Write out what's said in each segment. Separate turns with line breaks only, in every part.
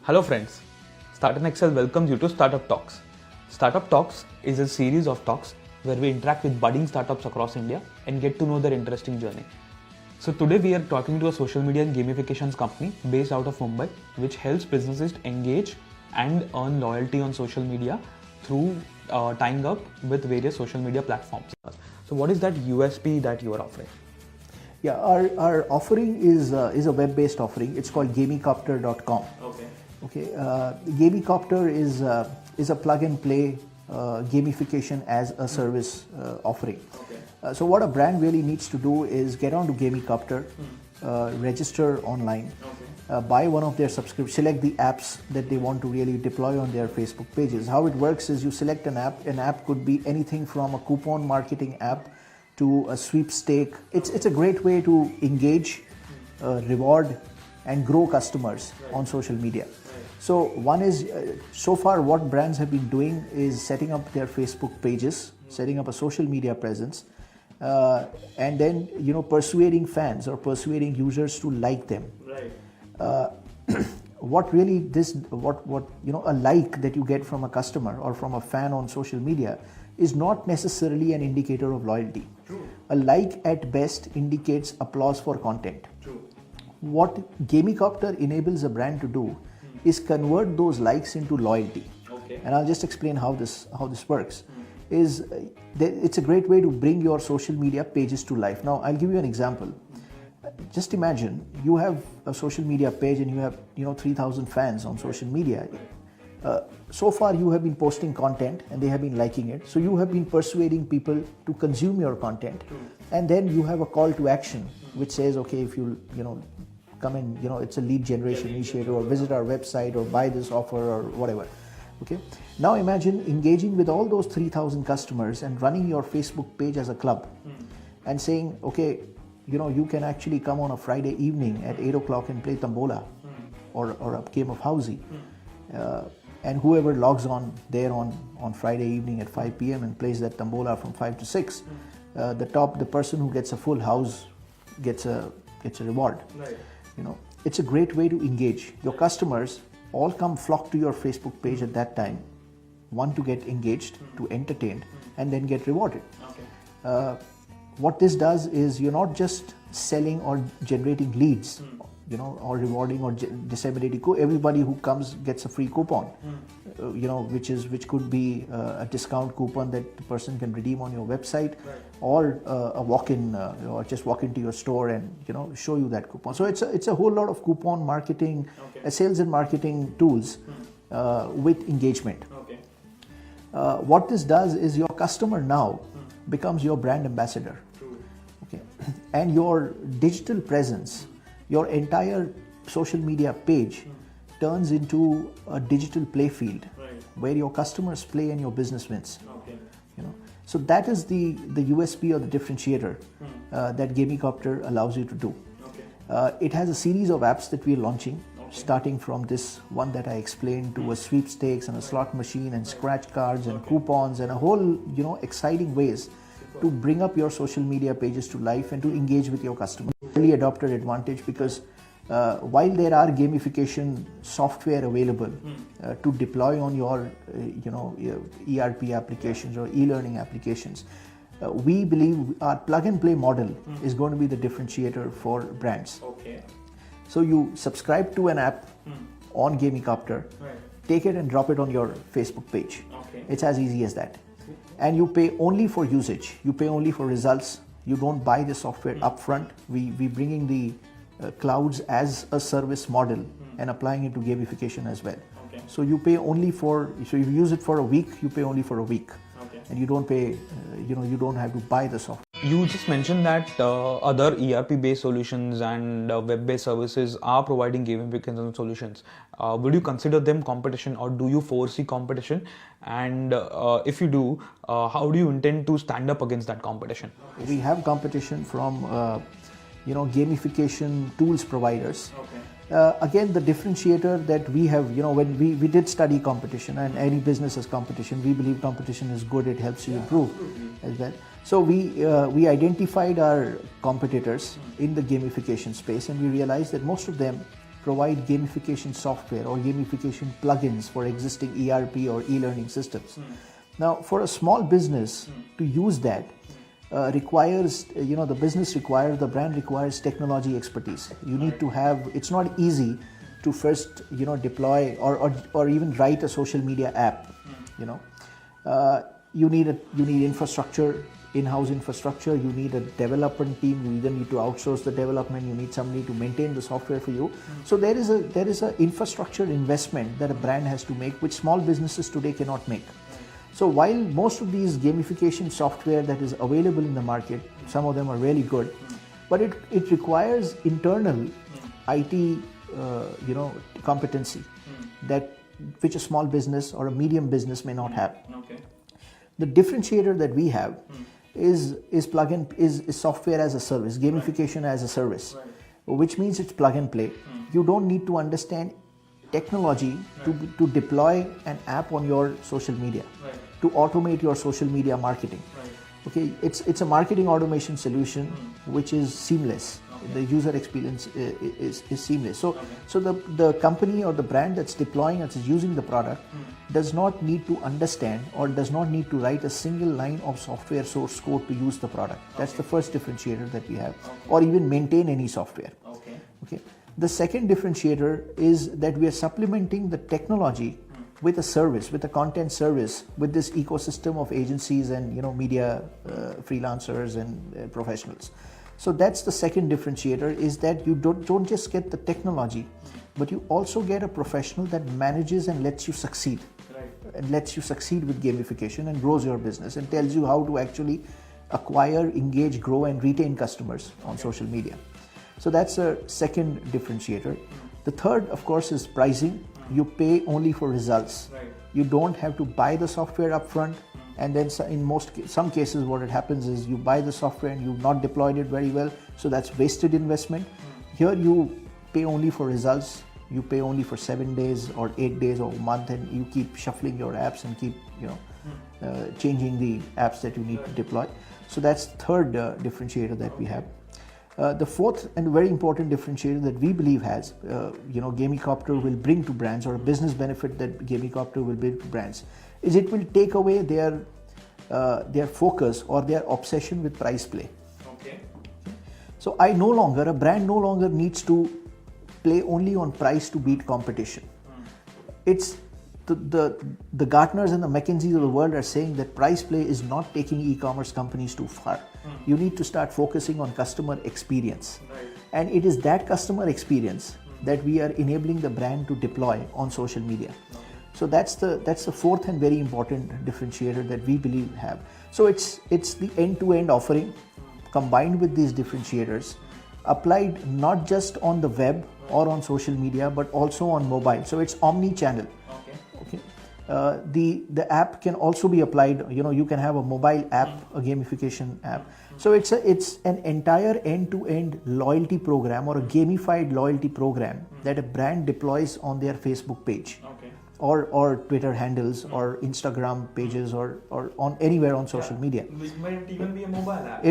Hello friends, Startup Excel welcomes you to Startup Talks. Startup Talks is a series of talks where we interact with budding startups across India and get to know their interesting journey. So today we are talking to a social media and gamifications company based out of Mumbai, which helps businesses engage and earn loyalty on social media through tying up with various social media platforms. So what is that USP that you are offering?
Yeah, our offering is a web-based offering. It's called gamicopter.com. Okay, Gamicopter is a plug-and-play gamification as a service offering. So what a brand really needs to do is get onto Gamicopter, register online, buy one of their subscriptions, select the apps that they want to really deploy on their Facebook pages. How it works is you select an app. An app could be anything from a coupon marketing app to a sweepstake. It's a great way to engage, reward, and grow customers on social media. So one is, so far what brands have been doing is setting up their Facebook pages, setting up a social media presence, and then persuading fans or persuading users to like them. What really a like that you get from a customer or from a fan on social media is not necessarily an indicator of loyalty. A like at best indicates applause for content. What Gamicopter enables a brand to do is convert those likes into loyalty. And I'll just explain how this works. It's a great way to bring your social media pages to life. Now I'll give you an example. Just imagine you have a social media page and you have 3,000 fans on social media. So far you have been posting content and they have been liking it. So you have been persuading people to consume your content. And then you have a call to action which says, okay, if you come in, it's a lead generation initiative, or visit our website, or buy this offer, or whatever. Okay. Now imagine engaging with all those 3,000 customers and running your Facebook page as a club and saying, okay, you can actually come on a Friday evening at 8 o'clock and play Tambola or a game of Housey. And whoever logs on there on Friday evening at 5 p.m. and plays that Tambola from 5 to 6, the person who gets a full house gets a reward. It's a great way to engage. Your customers all flock to your Facebook page at that time, want to get engaged, to entertained, and then get rewarded. What this does is you're not just selling or generating leads, or rewarding or disseminating. Everybody who comes gets a free coupon, which could be a discount coupon that the person can redeem on your website, or a walk-in, or just walk into your store and show you that coupon. So it's a whole lot of coupon marketing, sales and marketing tools with engagement. What this does is your customer now becomes your brand ambassador. And your digital presence, your entire social media page turns into a digital play field where your customers play and your business wins. So that is the USP or the differentiator that Gamicopter allows you to do. It has a series of apps that we are launching, starting from this one that I explained, to a sweepstakes and a slot machine and scratch cards and coupons and a whole exciting ways to bring up your social media pages to life and to engage with your customers. Early adopter advantage, because while there are gamification software available to deploy on your ERP applications or e-learning applications, we believe our plug-and-play model is going to be the differentiator for brands. So you subscribe to an app on Gamicopter, take it and drop it on your Facebook page. It's as easy as that. And you pay only for usage. You pay only for results. You don't buy the software upfront. We bringing the clouds as a service model and applying it to gamification as well. So you pay only so if you use it for a week, you pay only for a week. And you don't pay, you don't have to buy the software.
You just mentioned that other ERP-based solutions and web-based services are providing gamification solutions. Would you consider them competition, or do you foresee competition? And if you do, how do you intend to stand up against that competition?
We have competition from gamification tools providers. Again, the differentiator that we have, when we did study competition, and any business has competition, we believe competition is good, it helps you improve as well. So we identified our competitors in the gamification space, and we realized that most of them provide gamification software or gamification plugins for existing ERP or e-learning systems. Now, for a small business to use that requires, the brand requires technology expertise. You need to have, it's not easy to first, deploy or even write a social media app. You need infrastructure, in-house infrastructure. You need a development team. You either need to outsource the development. You need somebody to maintain the software for you. So there is a infrastructure investment that a brand has to make, which small businesses today cannot make. So while most of these gamification software that is available in the market, some of them are really good, but it requires internal IT, competency which a small business or a medium business may not have.
Okay.
The differentiator that we have is software as a service, gamification as a service, which means it's plug and play. You don't need to understand technology to deploy an app on your social media, to automate your social media marketing. Okay, it's a marketing automation solution which is seamless. The user experience is seamless. So the company or the brand that's deploying, that's using the product, does not need to understand or does not need to write a single line of software source code to use the product. That's the first differentiator that we have, or even maintain any software. Okay. The second differentiator is that we are supplementing the technology with a service, with a content service, with this ecosystem of agencies and media freelancers and professionals. So that's the second differentiator, is that you don't just get the technology, but you also get a professional that manages and lets you succeed. And lets you succeed with gamification and grows your business and tells you how to actually acquire, engage, grow and retain customers on social media. So that's a second differentiator. The third, of course, is pricing. You pay only for results. You don't have to buy the software upfront, and then in some cases what it happens is you buy the software and you've not deployed it very well, so that's wasted investment. Here you pay only for results. You pay only for 7 days or 8 days or a month, and you keep shuffling your apps and keep changing the apps that you need to deploy. So that's the third differentiator that we have. The fourth and very important differentiator that we believe has, Gamicopter will bring to brands, or a business benefit that Gamicopter will bring to brands, is it will take away their focus or their obsession with price play.
Okay.
So a brand no longer needs to play only on price to beat competition. It's the Gartners and the McKinseys of the world are saying that price play is not taking e-commerce companies too far. You need to start focusing on customer experience. And it is that customer experience that we are enabling the brand to deploy on social media. So that's the fourth and very important differentiator that we believe we have. So it's the end-to-end offering combined with these differentiators, applied not just on the web or on social media, but also on mobile. So it's omni-channel. Okay. The app can also be applied. You can have a mobile app, a gamification app. So it's an entire end-to-end loyalty program, or a gamified loyalty program that a brand deploys on their Facebook page, or Twitter handles, or Instagram pages, or on anywhere on social media.
Which might even be a mobile app.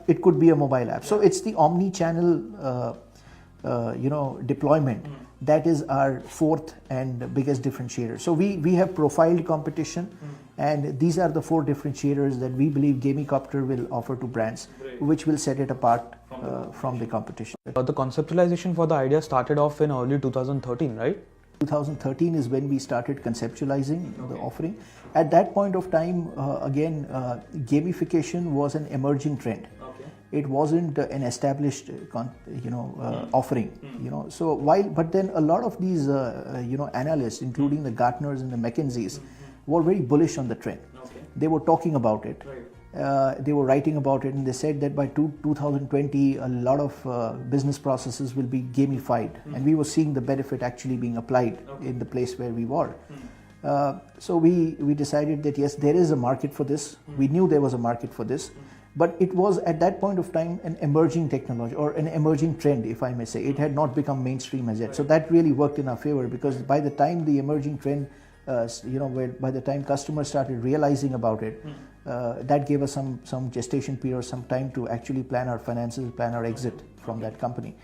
It could be a mobile app. So it's the omni-channel deployment. That is our fourth and biggest differentiator. So we have profiled competition, and these are the four differentiators that we believe Gamicopter will offer to brands, which will set it apart from the competition.
The conceptualization for the idea started off in early 2013, right?
2013 is when we started conceptualizing the offering. At that point of time, gamification was an emerging trend. It wasn't an established, offering. So but then a lot of these, analysts, including the Gartners and the McKinseys, were very bullish on the trend. They were talking about it. They were writing about it, and they said that by 2020, a lot of business processes will be gamified, and we were seeing the benefit actually being applied in the place where we were. So we decided that yes, there is a market for this. We knew there was a market for this. But it was at that point of time an emerging technology, or an emerging trend, if I may say. It had not become mainstream as yet. So that really worked in our favor, because by the time the emerging trend, by the time customers started realizing about it, that gave us some gestation period, some time to actually plan our finances, plan our exit from that company.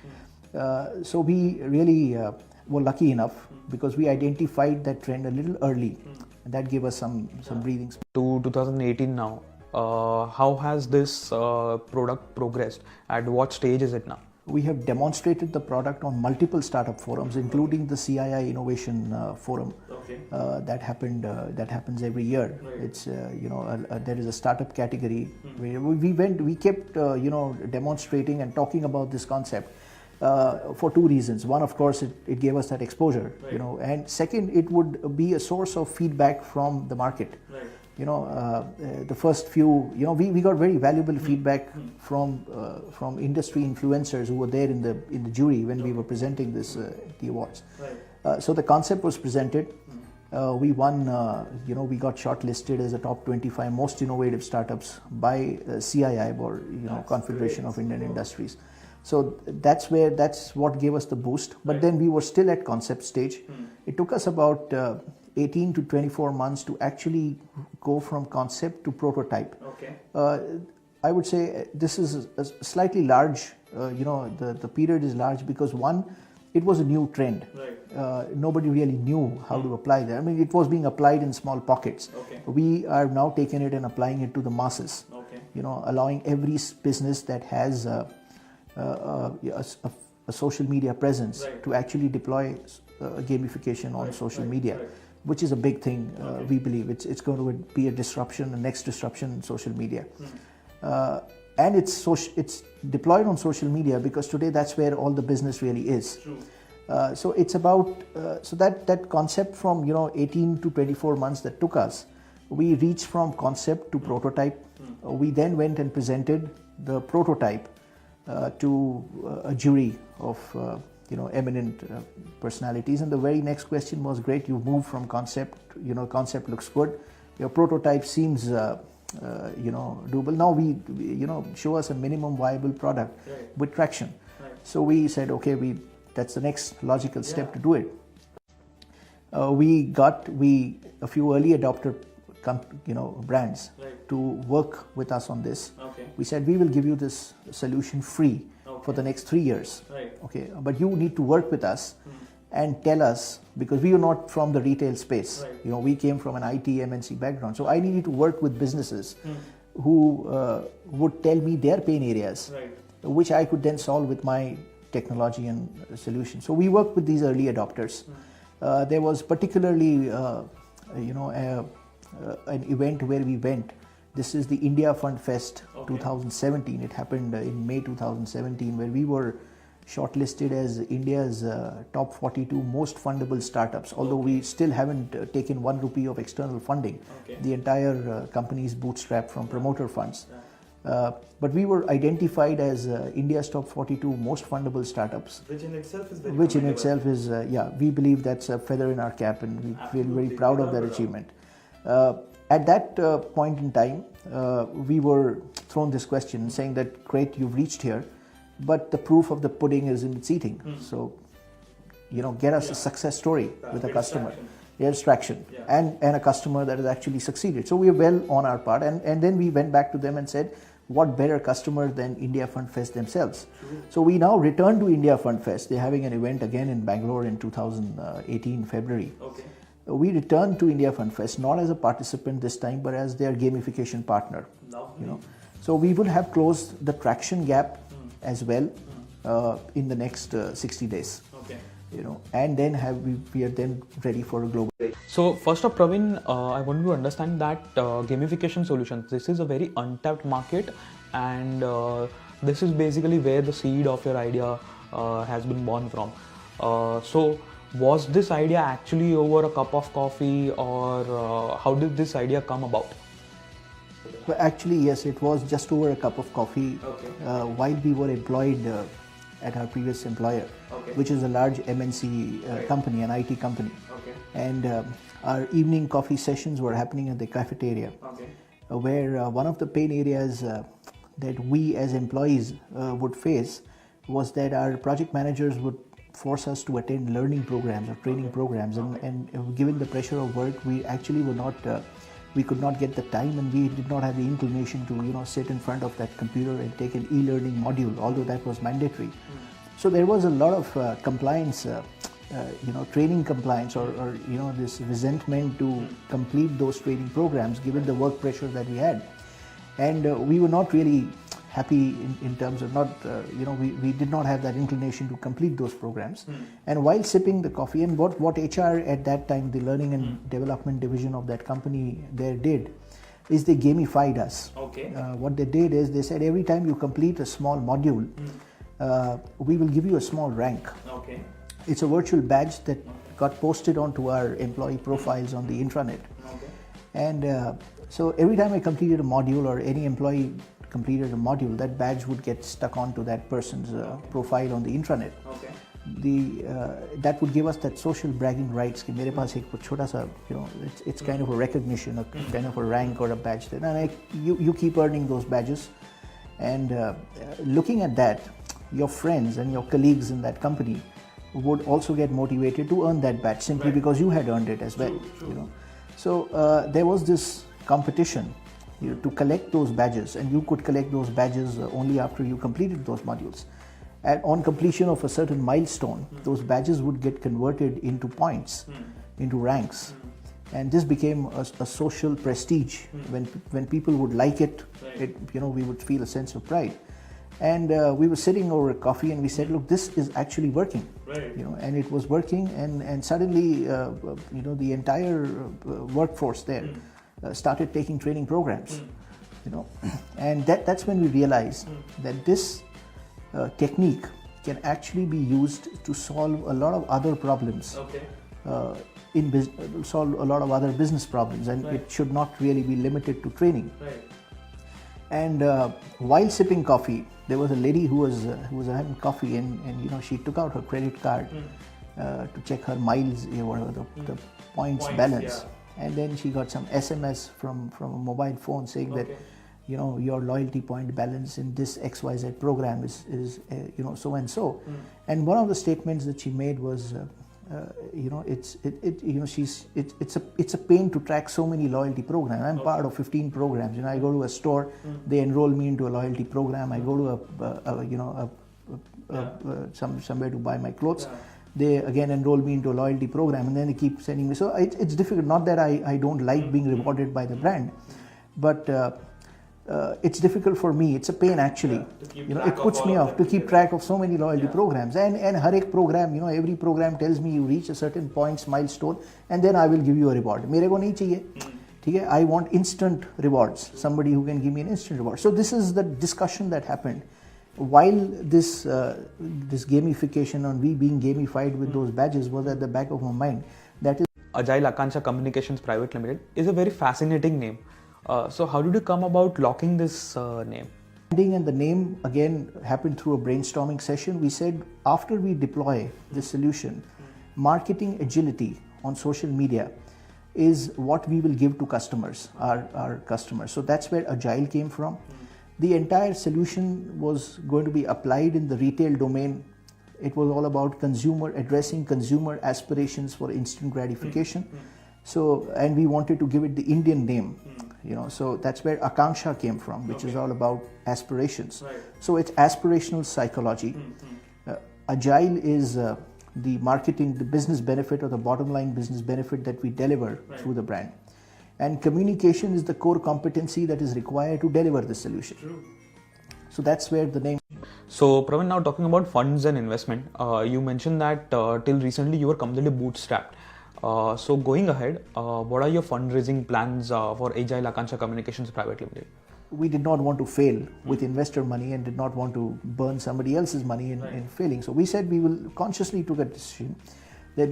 So we really were lucky enough because we identified that trend a little early, and that gave us some breathing space.
To 2018 now, how has this product progressed? At what stage is it now?
We have demonstrated the product on multiple startup forums, including the CII Innovation Forum.
Okay.
That happens every year. Right. It's there is a startup category where we kept demonstrating and talking about this concept for two reasons. One, of course, it gave us that exposure, right. And second, it would be a source of feedback from the market. Right. The first few, we got very valuable feedback from industry influencers who were there in the jury when we were presenting the awards. Right. So the concept was presented. We won. We got shortlisted as a top 25 most innovative startups by CII, or Confederation of Indian Industries. So that's what gave us the boost. But right. Then we were still at concept stage. It took us about 18 to 24 months to actually go from concept to prototype. Okay. I would say this is a slightly large, the period is large because one, it was a new trend. Right. Nobody really knew how to apply that. I mean, it was being applied in small pockets. Okay. We are now taking it and applying it to the masses. Okay. Allowing every business that has a social media presence right. to actually deploy gamification on right. social media. Right. Which is a big thing, okay. We believe. It's going to be a disruption, the next disruption in social media. And it's deployed on social media because today that's where all the business really is. True. So it's about, so that concept from 18 to 24 months that took us, we reached from concept to prototype. We then went and presented the prototype to a jury of eminent personalities, and the very next question was, great, you moved from concept, concept looks good, your prototype seems doable, now we show us a minimum viable product right. with traction. Right. So we said, okay, that's the next logical step to do it. We got a few early adopter brands right. to work with us on this. Okay. We said, we will give you this solution free for the next 3 years. Right. Okay, but you need to work with us and tell us, because we are not from the retail space. Right. We came from an IT MNC background. So I needed to work with businesses who would tell me their pain areas, right. which I could then solve with my technology and solution. So we worked with these early adopters. There was particularly, an event where we went. This is the India Fund Fest okay. 2017. It happened in May 2017, where we were shortlisted as India's top 42 most fundable startups, although we still haven't taken 1 rupee of external funding. Okay. The entire company is bootstrapped from promoter funds. But we were identified as India's top 42 most fundable startups.
Which in itself is very
Which in itself is, we believe that's a feather in our cap, and we feel very proud of that achievement. At that point in time, we were thrown this question saying that, great, you've reached here, but the proof of the pudding is in its eating. So, get us a success story with a customer. There's traction and a customer that has actually succeeded. So we are well on our part. And then we went back to them and said, what better customer than India Fund Fest themselves? True. So we now return to India Fund Fest. They're having an event again in Bangalore in 2018, February. Okay. We returned to India Fund Fest not as a participant this time, but as their gamification partner. So we will have closed the traction gap as well in the next 60 days. Okay. And then we are then ready for a global.
So first of Praveen, I want you to understand that gamification solutions, this is a very untapped market, and this is basically where the seed of your idea has been born from. So was this idea actually over a cup of coffee, or how did this idea come about?
Well, actually, yes, it was just over a cup of coffee while we were employed at our previous employer, which is a large MNC company, an IT company. And our evening coffee sessions were happening at the cafeteria, where one of the pain areas that we as employees would face was that our project managers would force us to attend learning programs or training programs, and given the pressure of work, we actually were not we could not get the time, and we did not have the inclination to sit in front of that computer and take an e-learning module, although that was mandatory. So there was a lot of compliance, training compliance or this resentment to complete those training programs given the work pressure that we had. And we were not really happy in terms of we did not have that inclination to complete those programs. And while sipping the coffee, and what HR at that time, the learning and development division of that company there did, is they gamified us.
Okay.
What they did is they said every time you complete a small module, we will give you a small rank.
Okay.
It's a virtual badge that got posted onto our employee profiles on the intranet.
Okay.
And so every time I completed a module or any employee completed a module, that badge would get stuck onto that person's profile on the intranet.
Okay.
That would give us that social bragging rights कि मेरे पास एक छोटा सा, it's kind of a recognition, a kind of a rank or a badge. And you keep earning those badges, and looking at that, your friends and your colleagues in that company would also get motivated to earn that badge simply because you had earned it as well.
True.
So there was this competition to collect those badges, and you could collect those badges only after you completed those modules. And on completion of a certain milestone, those badges would get converted into points, into ranks, and this became a social prestige. When people would like it, we would feel a sense of pride. And we were sitting over coffee, and we said, "Look, this is actually working."
Right.
And it was working, and suddenly, the entire workforce there started taking training programs. And that's when we realized that this technique can actually be used to solve a lot of other problems.
Okay.
Solve a lot of other business problems, and it should not really be limited to training.
Right.
And while sipping coffee, there was a lady who was having coffee, and she took out her credit card to check her miles, whatever the points balance, and then she got some SMS from a mobile phone saying that your loyalty point balance in this XYZ program is so and so. And one of the statements that she made was, it's a pain to track so many loyalty programs. I'm part of 15 programs. I go to a store, they enroll me into a loyalty program. I go to somewhere to buy my clothes. They again enroll me into a loyalty program, and then they keep sending me. So it's difficult. Not that I don't like being rewarded by the brand, but it's difficult for me. It's a pain actually. It puts me off to keep track of so many loyalty programs. And har ek program, every program tells me you reach a certain points milestone, and then I will give you a reward. Mere ko nahi chahiye. I want instant rewards. Somebody who can give me an instant reward. So this is the discussion that happened while this gamification on we being gamified with those badges was at the back of my mind. That is
Agile Akansha Communications Private Limited is a very fascinating name. So how did you come about locking this name?
And the name again happened through a brainstorming session. We said after we deploy this solution, marketing agility on social media is what we will give to customers, our customers. So that's where Agile came from. The entire solution was going to be applied in the retail domain. It was all about addressing consumer aspirations for instant gratification. So, and we wanted to give it the Indian name, so that's where Akanksha came from, which is all about aspirations.
Right.
So it's aspirational psychology. Agile is the marketing, the business benefit or the bottom line business benefit that we deliver through the brand. And communication is the core competency that is required to deliver the solution.
True.
So that's where the name.
So Praveen, now talking about funds and investment, you mentioned that till recently you were completely bootstrapped. So going ahead, what are your fundraising plans for Agile Akansha Communications Private Limited?
We did not want to fail with investor money and did not want to burn somebody else's money in failing. So we said we will consciously took a decision that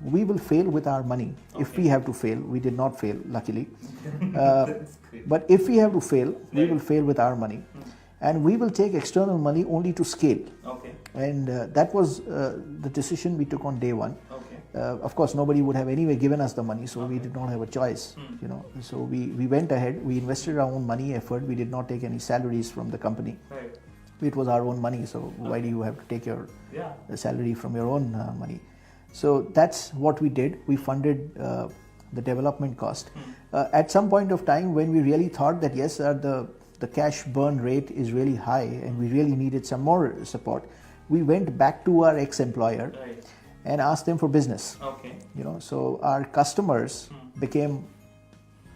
we will fail with our money. If we have to fail, we did not fail, luckily. But if we have to fail, we will fail with our money. And we will take external money only to scale.
Okay.
And that was the decision we took on day one.
Okay.
Of course, nobody would have anyway given us the money, so we did not have a choice. So we went ahead. We invested our own money effort. We did not take any salaries from the company.
Right.
It was our own money. So why do you have to take your salary from your own money? So that's what we did. We funded the development cost. At some point of time, when we really thought that yes, the cash burn rate is really high and we really needed some more support, we went back to our ex-employer
Right.
and asked them for business.
Okay.
So our customers became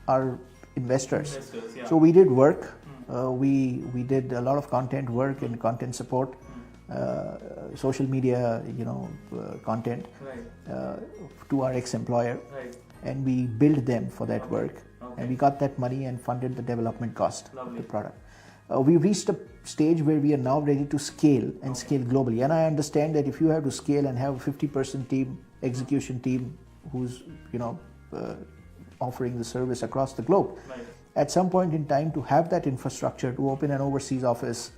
our investors.
Investors, yeah.
So we did work. We did a lot of content work and content support, social media, content to our ex-employer,
Right.
and we billed them for that work,
Okay.
and we got that money and funded the development cost of
Lovely.
the product. We reached a stage where we are now ready to scale and scale globally. And I understand that if you have to scale and have a 50-person team, execution team, who's offering the service across the globe,
Right.
at some point in time, to have that infrastructure, to open an overseas office,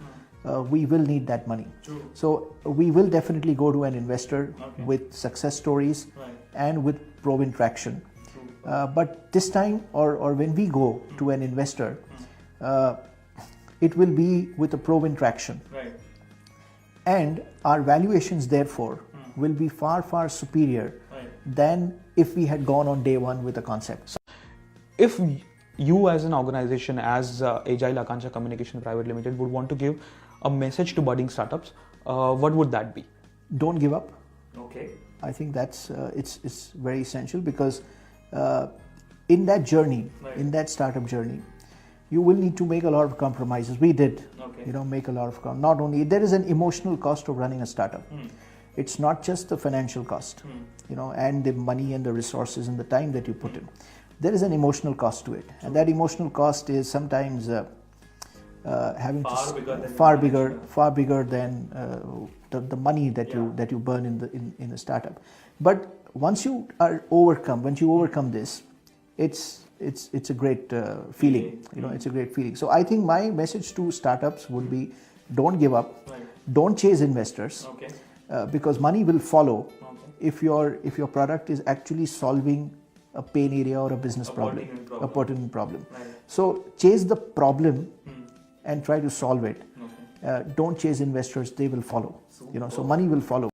we will need that money.
True.
So we will definitely go to an investor
Okay.
with success stories
Right.
and with proven traction.
True.
But this time, or when we go to an investor, it will be with a proven traction.
Right.
And our valuations, therefore, will be far, far superior
Right.
than if we had gone on day one with a concept.
If you as an organization, as Agile Akansha Communication Private Limited, would want to give a message to budding startups, what would that be?
Don't give up.
Okay.
I think that's it's very essential, because in that journey,
Right.
in that startup journey, you will need to make a lot of compromises. We did,
Okay.
make a lot of not only there is an emotional cost of running a startup. It's not just the financial cost, and the money and the resources and the time that you put in. There is an emotional cost to it, and that emotional cost is sometimes having far bigger than the money that you burn in the startup. But once you overcome this, it's a great feeling. It's a great feeling. So I think my message to startups would be: don't give up,
Right.
don't chase investors,
Okay.
because money will follow
Okay.
if your product is actually solving a pain area or a business problem, a pertinent problem.
Right.
So chase the problem and try to solve it.
Okay.
Don't chase investors; they will follow. So money will follow.